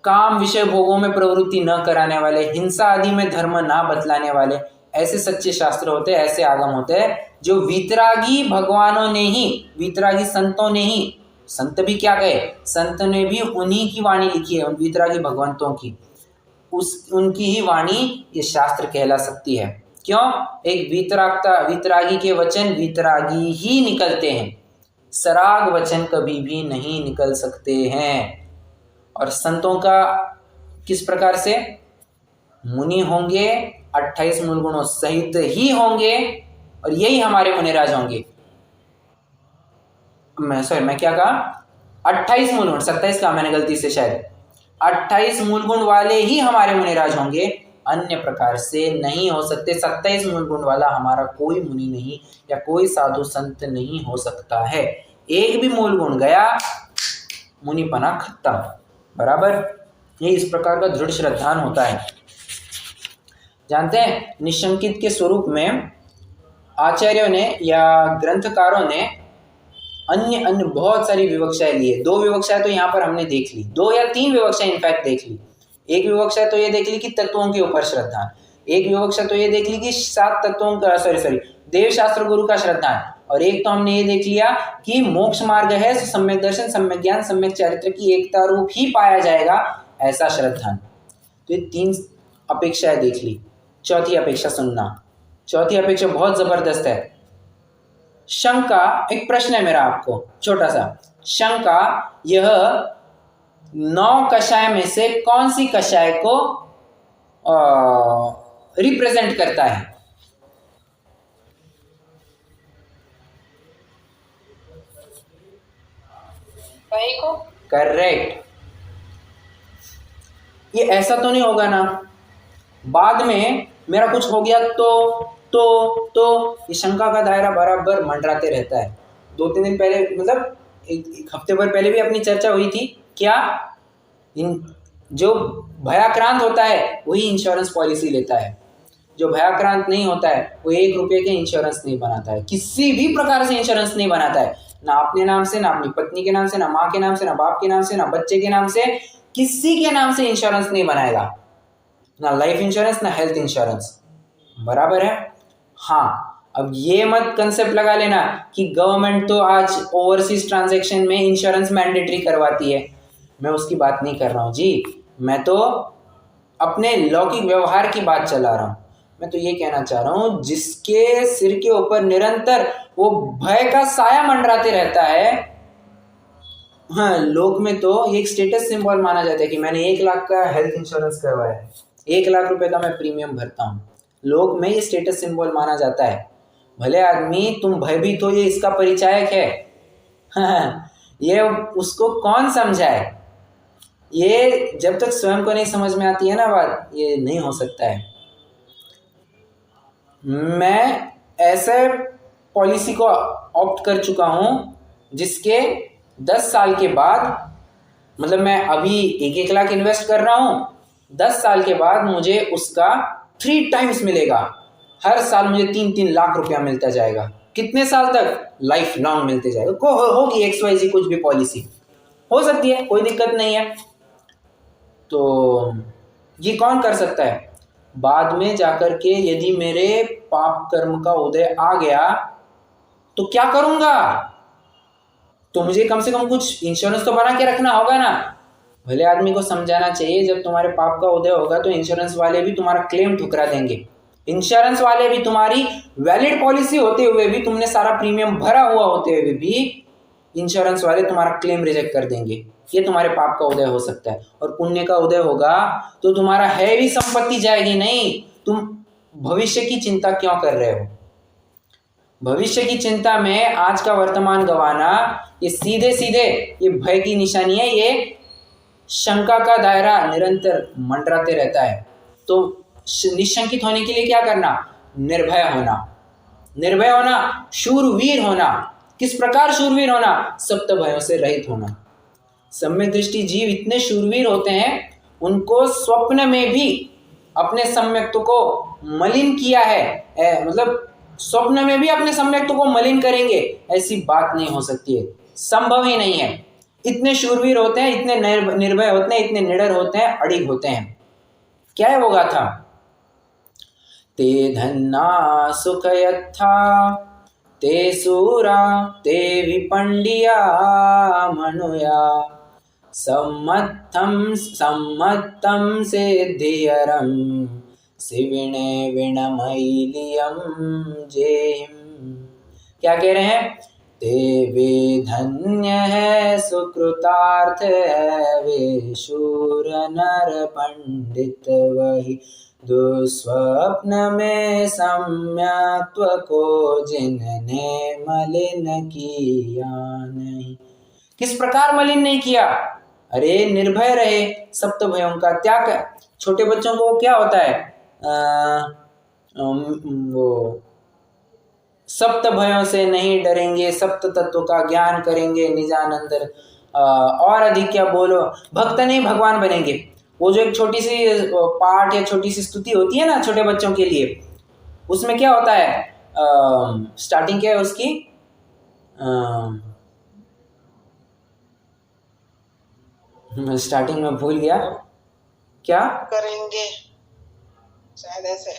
काम विषय भोगों में प्रवृत्ति न कराने वाले, हिंसा आदि में धर्म ना बतलाने वाले, ऐसे सच्चे शास्त्र होते हैं, ऐसे आगम होते हैं जो वीतरागी भगवानों ने ही, वीतरागी संतों ने ही, संत भी क्या कहे, संत ने भी उन्हीं की वाणी लिखी है, उन वीतरागी भगवंतों की, उनकी ही वाणी ये शास्त्र कहला सकती है। क्यों? एक वीतरागी के वचन वीतरागी ही निकलते हैं, सराग वचन कभी भी नहीं निकल सकते हैं। और संतों का किस प्रकार से? मुनि होंगे, 28 मूल गुणों सहित ही होंगे, और यही हमारे मुनिराज होंगे। मैं क्या कहा? 28 मूल गुण, 27 कहा मैंने गलती से शायद। 28 मूल गुण वाले ही हमारे मुनिराज होंगे, अन्य प्रकार से नहीं हो सकते। 27 मूल गुण वाला हमारा कोई मुनि नहीं या कोई साधु संत नहीं हो सकता है। एक भी मूल गुण गया, मुनिपना खत्म। बराबर, ये इस प्रकार का दृढ़ श्रद्धान होता है। जानते हैं निशंकित के स्वरूप में आचार्यों ने या ग्रंथकारों ने अन्य बहुत सारी विवक्षाएं ली है। 2 विवक्षाएं तो यहाँ पर हमने देख ली, 2 या 3 विवक्षाएं इनफैक्ट देख ली। एक विवक्षा तो ये देख ली कि तत्वों के ऊपर श्रद्धा, एक विवक्षा तो ये देख ली कि 7 तत्वों का देव शास्त्र गुरु का श्रद्धा, और एक तो हमने ये देख लिया कि मोक्ष मार्ग है, सम्यक दर्शन, सम्यक ज्ञान, सम्यक चरित्र की एकता रूप ही पाया जाएगा, ऐसा श्रद्धा। तो ये 3 अपेक्षाएं देख ली। चौथी अपेक्षा सुनना, चौथी अपेक्षा बहुत जबरदस्त है। शंका, एक प्रश्न है मेरा आपको छोटा सा। शंका, यह 9 कषाय में से कौन सी कषाय को रिप्रेजेंट करता है? वही को। करेक्ट। ये ऐसा तो नहीं होगा ना बाद में मेरा कुछ हो गया तो ये शंका का दायरा बराबर मंडराते रहता है। 2-3 दिन पहले मतलब एक हफ्ते भर पहले भी अपनी चर्चा हुई थी। क्या? जो भयाक्रांत होता है वही इंश्योरेंस पॉलिसी लेता है, जो भयाक्रांत नहीं होता है वो 1 रुपये के इंश्योरेंस नहीं बनाता है, किसी भी प्रकार से इंश्योरेंस नहीं बनाता है, ना अपने नाम से, ना अपनी पत्नी के नाम से, ना माँ के नाम से, ना बाप के नाम से, ना बच्चे के नाम से, किसी के नाम से इंश्योरेंस नहीं बनाएगा, ना लाइफ इंश्योरेंस, ना हेल्थ इंश्योरेंस। बराबर है। हाँ, अब ये मत कंसेप्ट लगा लेना कि गवर्नमेंट तो आज ओवरसीज ट्रांजैक्शन में इंश्योरेंस मैंडेटरी करवाती है। मैं उसकी बात नहीं कर रहा हूँ जी, मैं तो अपने लौकिक व्यवहार की बात चला रहा हूँ। मैं तो ये कहना चाह रहा हूँ जिसके सिर के ऊपर निरंतर वो भय का साया मंडराते रहता है, हाँ, लोक में तो ये एक स्टेटस सिंबल माना जाता है कि मैंने 1 लाख का हेल्थ इंश्योरेंस करवाया है, 1 लाख रुपए का मैं प्रीमियम भरता हूँ। लोक में ये स्टेटस सिंबल माना जाता है। भले आदमी तुम भयभीत हो, ये इसका परिचायक है। हाँ, ये उसको कौन समझाए? ये जब तक स्वयं को नहीं समझ में आती है ना बात, ये नहीं हो सकता है। मैं ऐसे पॉलिसी को ऑप्ट कर चुका हूँ जिसके 10 साल के बाद, मतलब मैं अभी 1-1 लाख इन्वेस्ट कर रहा हूँ, 10 साल के बाद मुझे उसका 3 टाइम्स मिलेगा। हर साल मुझे 3-3 लाख रुपया मिलता जाएगा। कितने साल तक? लाइफ लॉन्ग मिलते जाएगा। होगी XYZ कुछ भी पॉलिसी हो सकती है, कोई दिक्कत नहीं है। तो ये कौन कर सकता है? बाद में जाकर के यदि मेरे पाप कर्म का उदय आ गया तो क्या करूंगा? तो मुझे कम से कम कुछ इंश्योरेंस तो बना के रखना होगा ना। भले आदमी को समझाना चाहिए, जब तुम्हारे पाप का उदय होगा तो इंश्योरेंस वाले भी तुम्हारा क्लेम ठुकरा देंगे। इंश्योरेंस वाले भी तुम्हारी वैलिड पॉलिसी होते हुए भी, तुमने सारा प्रीमियम भरा हुआ होते हुए भी, इंश्योरेंस वाले तुम्हारा क्लेम रिजेक्ट कर देंगे। ये तुम्हारे पाप का उदय हो सकता है। और पुण्य का उदय होगा तो तुम्हारा हैवी संपत्ति जाएगी नहीं। तुम भविष्य की चिंता क्यों कर रहे हो? भविष्य की चिंता में आज का वर्तमान गंवाना, ये सीधे सीधे ये भय की निशानी है, ये शंका का दायरा निरंतर मंडराते रहता है। तो निशंकित होने के लिए क्या करना? निर्भय होना। निर्भय होना, शूरवीर होना। किस प्रकार शूरवीर होना? सप्त भयों से रहित होना। सम्यक दृष्टि जीव इतने शूरवीर होते हैं, उनको स्वप्न में भी अपने सम्यक्त्व को मलिन किया है, मतलब स्वप्न में भी अपने सम्यक्त्व को मलिन करेंगे, ऐसी बात नहीं हो सकती है, संभव ही नहीं है। इतने शूरवीर होते हैं, इतने निर्भय होते हैं, इतने निडर होते हैं, अड़िग होते हैं। क्या है वो गाथा? ते धन्ना सुख यथा ते सूरा ते विपंडिया मनुया सम्मत्थम सिद्धियरम शिविणे विणमैलियम जेहिम। क्या कह रहे हैं? ते वे धन्य है, सुकृतार्थ है वे, शूर नर पंडित वही, दुस्वप्न में सम्यक्त्व को जिनने मलिन किया नहीं। किस प्रकार मलिन नहीं किया? अरे निर्भय रहे, सप्त भयों का त्याग। छोटे बच्चों को क्या होता है? वो सप्त भयों से नहीं डरेंगे, सप्त तत्व का ज्ञान करेंगे निजानंद, और अधिक क्या बोलो, भक्त नहीं भगवान बनेंगे। वो जो एक छोटी सी पाठ या छोटी सी स्तुति होती है ना छोटे बच्चों के लिए, उसमें क्या होता है? स्टार्टिंग क्या है उसकी? स्टार्टिंग में भूल गया, क्या करेंगे शायद ऐसे।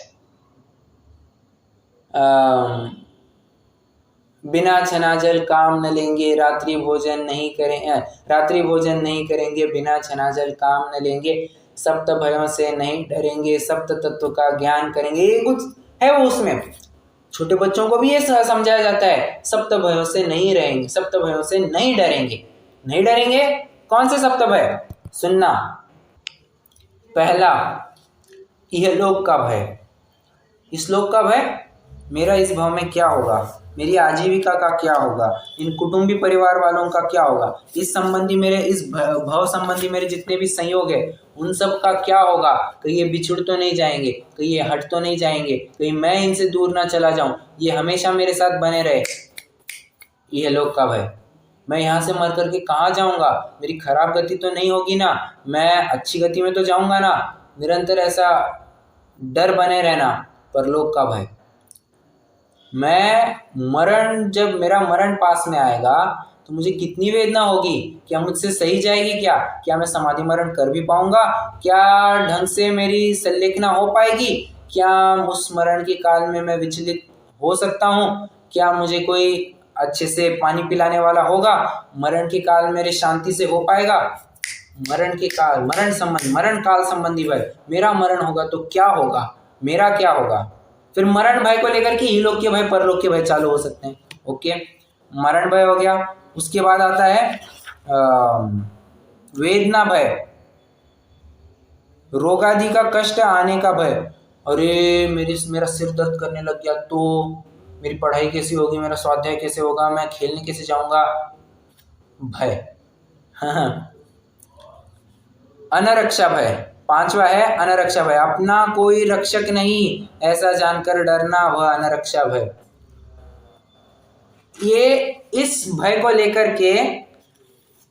बिना छनाजल काम न लेंगे, रात्रि भोजन नहीं करेंगे, बिना छनाजल काम न लेंगे, सप्त भयों से नहीं डरेंगे, सप्त तत्व का ज्ञान करेंगे। ये कुछ है वो उसमें। छोटे बच्चों को भी ये समझाया जाता है, सप्त भयों से नहीं रहेंगे, सप्त भयों से नहीं डरेंगे। नहीं डरेंगे, कौन से सप्त भय? सुनना, पहला इहलोक का भय। इस लोक का भय, मेरा इस भाव में क्या होगा, मेरी आजीविका का क्या होगा, इन कुटुंबी परिवार वालों का क्या होगा, इस संबंधी मेरे, इस भाव संबंधी मेरे जितने भी संयोग है उन सब का क्या होगा। कहीं ये बिछुड़ तो नहीं जाएंगे, कहीं ये हट तो नहीं जाएंगे, कहीं मैं इनसे दूर ना चला जाऊं, ये हमेशा मेरे साथ बने रहे। यह लोक का भय। मैं यहाँ से मर करके कहाँ जाऊँगा, मेरी खराब गति तो नहीं होगी ना, मैं अच्छी गति में तो जाऊँगा ना। निरंतर ऐसा डर बने रहना, परलोक का भय। मैं मरण, जब मेरा मरण पास में आएगा तो मुझे कितनी वेदना होगी, क्या मुझसे सही जाएगी, क्या मैं समाधि मरण कर भी पाऊंगा, क्या ढंग से मेरी संलेखना हो पाएगी, क्या उस मरण के काल में मैं विचलित हो सकता हूँ, क्या मुझे कोई अच्छे से पानी पिलाने वाला होगा, मरण के काल मेरे शांति से हो पाएगा। मरण के काल, मरण काल संबंधी भय, मेरा मरण होगा तो क्या होगा, मेरा क्या होगा। फिर मरण भय को लेकर के इहलोक के भय, परलोक के भय चालू हो सकते हैं। ओके, मरण भय हो गया। उसके बाद आता है वेदना भय, रोग आदि का कष्ट आने का भय। अरे मेरा सिर दर्द करने लग गया तो मेरी पढ़ाई कैसी होगी, मेरा स्वाध्याय कैसे होगा, मैं खेलने कैसे जाऊंगा, भय। अनरक्षा भय, पांचवा है अनरक्षा भय, अपना कोई रक्षक नहीं ऐसा जानकर डरना, वह अनरक्षा भय। ये इस भय को लेकर के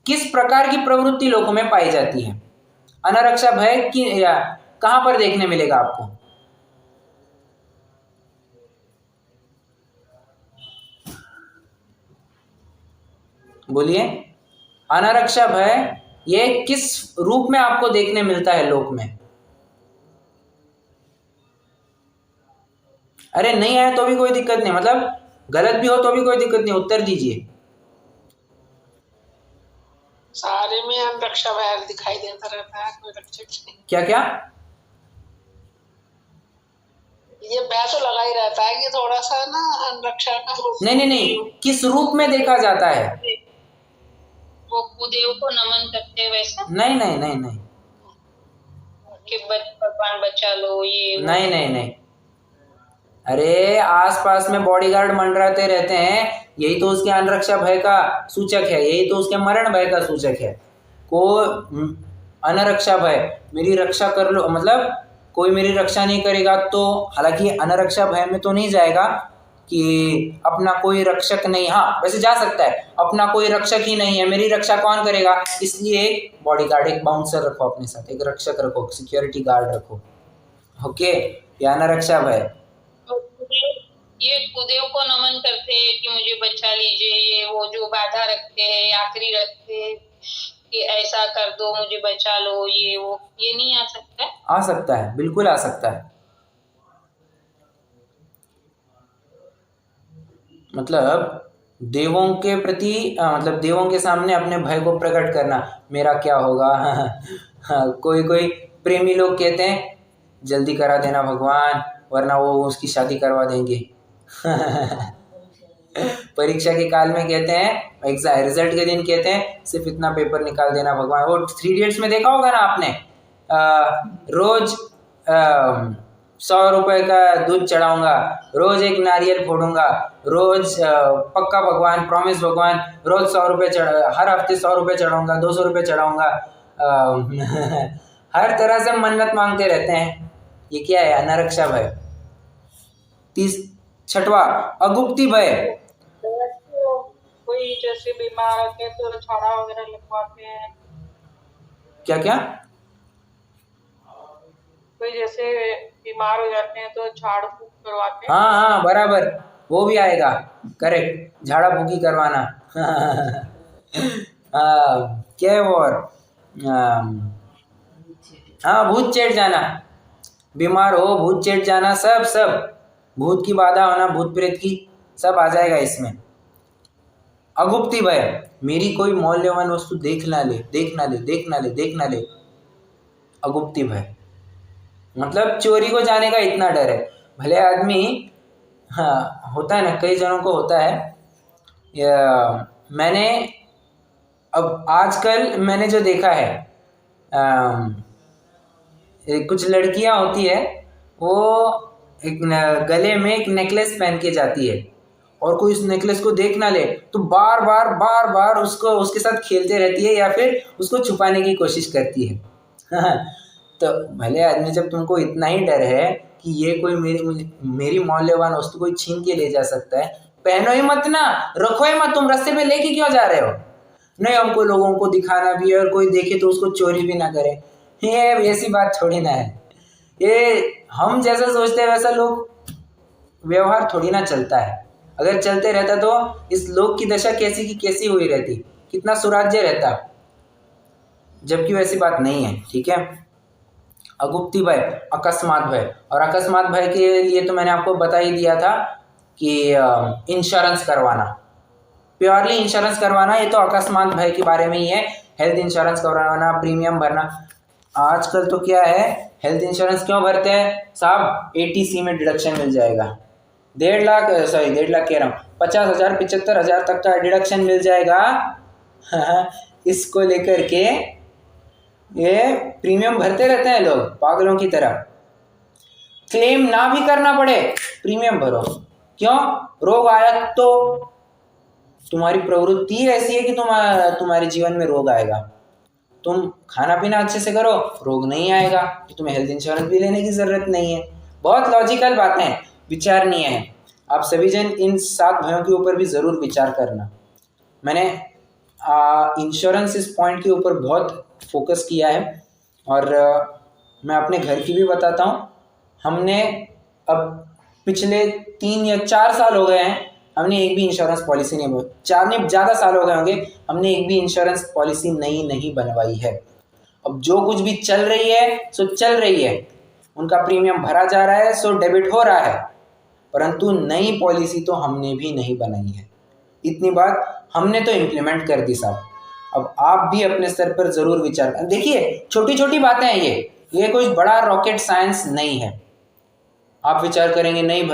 किस प्रकार की प्रवृत्ति लोगों में पाई जाती है? अनरक्षा भय की कहां पर देखने मिलेगा आपको? बोलिए, अनरक्षा भय ये किस रूप में आपको देखने मिलता है लोक में? अरे नहीं आया तो भी कोई दिक्कत नहीं, मतलब गलत भी हो तो भी कोई दिक्कत नहीं, उत्तर दीजिए। सारे में अनरक्षा भय दिखाई देता रहता है, कोई रक्षक नहीं। क्या क्या? ये भय तो लगा ही रहता है कि थोड़ा सा ना अनरक्षा का रूप। नहीं, किस रूप में देखा जाता है? वो कुदेव को नमन करते वैसा? नहीं कि भगवान बचा लो, ये नहीं। अरे आसपास में बॉडीगार्ड मंडराते रहते हैं, यही तो उसके अनरक्षा भय का सूचक है, यही तो उसके मरण भय का सूचक है। को अनरक्षा भय, मेरी रक्षा कर लो, मतलब कोई मेरी रक्षा नहीं करेगा तो, हालांकि अनरक्षा भय में तो नहीं जाएगा कि अपना कोई रक्षक नहीं, हाँ वैसे जा सकता है, अपना कोई रक्षक ही नहीं है, मेरी रक्षा कौन करेगा, इसलिए एक बॉडीगार्ड, एक बाउंसर रखो अपने साथ, एक रक्षक रखो, सिक्योरिटी गार्ड रखो। ओके, या अनरक्षा भय। तो ये कुदेव को नमन करते हैं कि मुझे बचा लीजिए, ये वो जो बाधा रखते हैं, आखिरी रखते हैं कि ऐसा कर दो, मुझे बचा लो, ये वो, ये नहीं आ सकता है? आ सकता है, बिल्कुल आ सकता है। मतलब देवों के प्रति मतलब देवों के सामने अपने भय को प्रकट करना, मेरा क्या होगा। कोई कोई प्रेमी लोग कहते हैं जल्दी करा देना भगवान, वरना वो उसकी शादी करवा देंगे। परीक्षा के काल में कहते हैं, एग्जाम रिजल्ट के दिन कहते हैं सिर्फ इतना पेपर निकाल देना भगवान। वो 3 इडियट्स में देखा होगा ना आपने, रोज 100 रुपए का दूध चढ़ाऊंगा, रोज एक नारियल फोड़ूंगा, रोज पक्का भगवान, प्रॉमिस भगवान, रोज 100 रुपये हर हफ्ते 100 रुपये चढ़ाऊंगा, 200 रुपये चढ़ाऊंगा। हर तरह से मन्नत मांगते रहते हैं। ये क्या है, अनरक्षा भय। 6वां अगुप्ती भय। तो कोई जैसे बीमार होते हैं तो छाड़ा वगैरह लगवाते हैं, क्या क्या? कोई जैसे बीमार हो जाते हैं तो झाड़ फूक करवाते हैं। हाँ हाँ बराबर, वो भी आएगा, करेक्ट, झाड़ा फूकी करवाना। क्या है वो, और हाँ भूत चढ़ जाना, बीमार हो भूत चढ़ जाना, सब सब भूत की बाधा होना, भूत प्रेत की, सब आ जाएगा इसमें। अगुप्ती भय, मेरी कोई मौल्यवान वस्तु देख ना ले, देख ना ले, देख ना ले, देख ना ले, अगुप्ती भय। मतलब चोरी को जाने का इतना डर है। भले आदमी, हाँ होता है ना, कई जनों को होता है। मैंने अब आजकल मैंने जो देखा है, कुछ लड़कियां होती है, वो एक गले में एक नेकलेस पहन के जाती है, और कोई उस नेकलेस को देख ना ले तो बार बार उसको उसके साथ खेलते रहती है, या फिर उसको छुपाने की कोशिश करती है। तो भले आदमी, जब तुमको इतना ही डर है कि ये कोई मेरी मौल्यवान वस्तु कोई छीन के ले जा सकता है, पहनो ही मत ना, रखो ही मत, तुम रास्ते पे लेके क्यों जा रहे हो? नहीं, हमको लोगों को दिखाना भी है, और कोई देखे तो उसको चोरी भी ना करे। ये ऐसी बात थोड़ी ना है, ये हम जैसा सोचते हैं वैसा लोग व्यवहार थोड़ी ना चलता है। अगर चलते रहता तो इस लोक की दशा कैसी की कैसी हुई रहती, कितना सुराज्य रहता, जबकि वैसी बात नहीं है। ठीक है, अगुप्ती भय, अकस्मात भय। और अकस्मात भय के लिए तो मैंने आपको बता ही दिया था कि इंश्योरेंस करवाना, प्योरली इंश्योरेंस करवाना, ये तो अकस्मात भय के बारे में ही है। हेल्थ इंश्योरेंस करवाना, प्रीमियम भरना। आजकल तो क्या है, हेल्थ इंश्योरेंस क्यों भरते हैं साहब, ATC में डिडक्शन मिल जाएगा, 1.5 लाख, सॉरी 1.5 लाख कह रहा हूँ, 50,000 75,000 तक का डिडक्शन मिल जाएगा। इसको लेकर के ये प्रीमियम भरते रहते हैं लोग पागलों की तरह। क्लेम ना भी करना पड़े, प्रीमियम भरो। क्यों? रोग आया तो तुम्हारी प्रवृत्ति ऐसी है कि तुम्हारे जीवन में रोग आएगा, तुम खाना पीना अच्छे से करो, रोग नहीं आएगा, तो तुम्हें हेल्थ इंश्योरेंस भी लेने की ज़रूरत नहीं है। बहुत लॉजिकल बातें हैं, विचारणीय है। आप सभी जन इन 7 भयों के ऊपर भी ज़रूर विचार करना। मैंने इंश्योरेंस इस पॉइंट के ऊपर बहुत फोकस किया है, और मैं अपने घर की भी बताता हूँ। हमने अब पिछले 3 या 4 साल हो गए हैं, हमने एक भी इंश्योरेंस पॉलिसी नहीं, 4 नहीं ज़्यादा साल हो गए होंगे, हमने एक भी इंश्योरेंस पॉलिसी नहीं बनवाई है। अब जो कुछ भी चल रही है सो चल रही है, उनका प्रीमियम भरा जा रहा है, सो डेबिट हो रहा है, परंतु नई पॉलिसी तो हमने भी नहीं बनाई है। इतनी बात हमने तो इम्प्लीमेंट कर दी साहब। अब आप भी अपने स्तर पर ज़रूर विचार करें। देखिए छोटी छोटी बातें हैं, ये कोई बड़ा रॉकेट साइंस नहीं है। आप विचार करेंगे नहीं,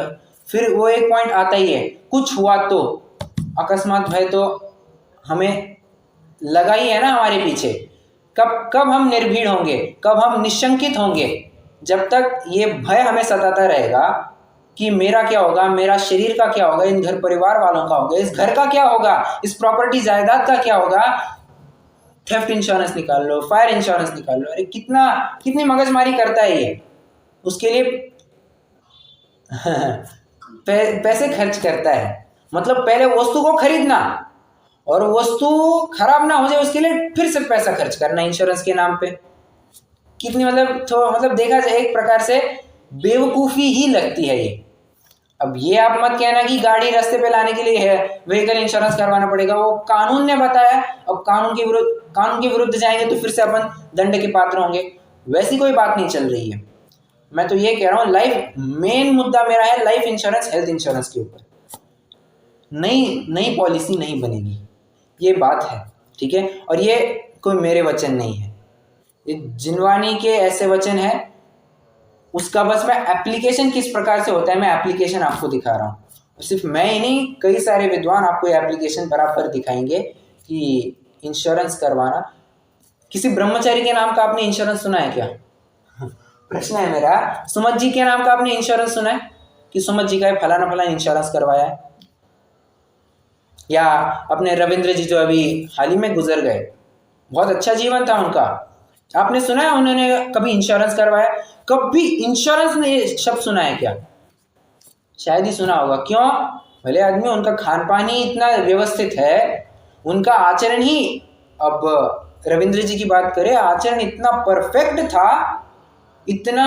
फिर वो एक पॉइंट आता ही है, कुछ हुआ तो अकस्मात भय तो हमें लगा ही है ना हमारे पीछे। कब हम निर्भीड़ होंगे, कब हम निशंकित होंगे? जब तक ये भय हमें सताता रहेगा कि मेरा क्या होगा, मेरा शरीर का क्या होगा, इन घर परिवार वालों का होगा, इस घर का क्या होगा, इस प्रॉपर्टी जायदाद का क्या होगा। थेफ्ट इंश्योरेंस निकाल लो, फायर इंश्योरेंस निकाल लो। अरे कितनी मगजमारी करता है ये, उसके लिए पैसे खर्च करता है। मतलब पहले वस्तु को खरीदना और वस्तु खराब ना हो जाए उसके लिए फिर से पैसा खर्च करना इंश्योरेंस के नाम पे। कितनी मतलब देखा जाए एक प्रकार से बेवकूफ़ी ही लगती है ये। अब ये आप मत कहना कि गाड़ी रास्ते पे लाने के लिए है व्हीकल इंश्योरेंस करवाना पड़ेगा, वो कानून ने बताया। अब कानून के विरुद्ध जाएंगे तो फिर से अपन दंड के पात्र होंगे। वैसी कोई बात नहीं चल रही है। मैं तो ये कह रहा हूँ लाइफ मेन मुद्दा मेरा है लाइफ इंश्योरेंस, हेल्थ इंश्योरेंस के ऊपर नई पॉलिसी नहीं बनेगी, ये बात है, ठीक है। और ये कोई मेरे वचन नहीं है, ये जिनवानी के ऐसे वचन है। उसका बस मैं एप्लीकेशन किस प्रकार से होता है मैं एप्लीकेशन आपको दिखा रहा हूँ। और सिर्फ मैं ही नहीं, कई सारे विद्वान आपको ये एप्लीकेशन बराबर दिखाएंगे कि इंश्योरेंस करवाना। किसी ब्रह्मचारी के नाम का आपने इंश्योरेंस सुना है क्या? प्रश्न है मेरा। सुमत जी के नाम का आपने इंश्योरेंस सुना है कि सुमत जी का फलाना इंश्योरेंस करवाया है? या अपने रविंद्र जी जो अभी हाल ही में गुजर गए, बहुत अच्छा जीवन था उनका, आपने सुना है उन्होंने कभी इंश्योरेंस करवाया? कभी इंश्योरेंस ने शब्द सुना है क्या? शायद ही सुना होगा। क्यों? भले आदमी, उनका खान पान ही इतना व्यवस्थित है, उनका आचरण ही, अब रविंद्र जी की बात करें, आचरण इतना परफेक्ट था, इतना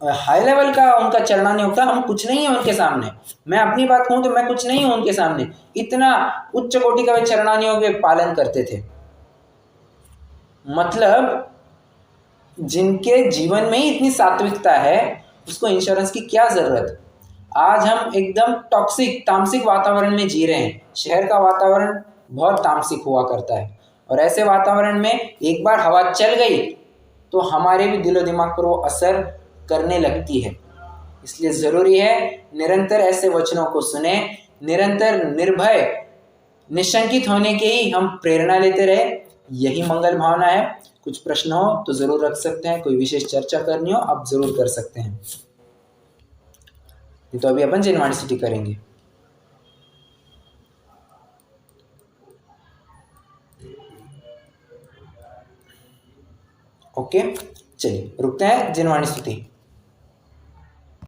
हाई लेवल का उनका चरणानुयोग था। हम कुछ नहीं है उनके सामने। मैं अपनी बात कहूं तो मैं कुछ नहीं हूं उनके सामने। इतना उच्च कोटि का वे चरणानुयोग वे पालन करते थे। मतलब जिनके जीवन में ही इतनी सात्विकता है उसको इंश्योरेंस की क्या जरूरत। आज हम एकदम टॉक्सिक तामसिक वातावरण में जी रहे हैं। शहर का वातावरण बहुत तामसिक हुआ करता है और ऐसे वातावरण में एक बार हवा चल गई तो हमारे भी दिलो दिमाग पर वो असर करने लगती है। इसलिए ज़रूरी है निरंतर ऐसे वचनों को सुने, निरंतर निर्भय निशंकित होने के ही हम प्रेरणा लेते रहे। यही मंगल भावना है। कुछ प्रश्न हो तो ज़रूर रख सकते हैं, कोई विशेष चर्चा करनी हो आप ज़रूर कर सकते हैं। तो अभी अपन जिनवाणी सिटी करेंगे। ओके, चलिए रुकते हैं। जिनवाणी स्तुति।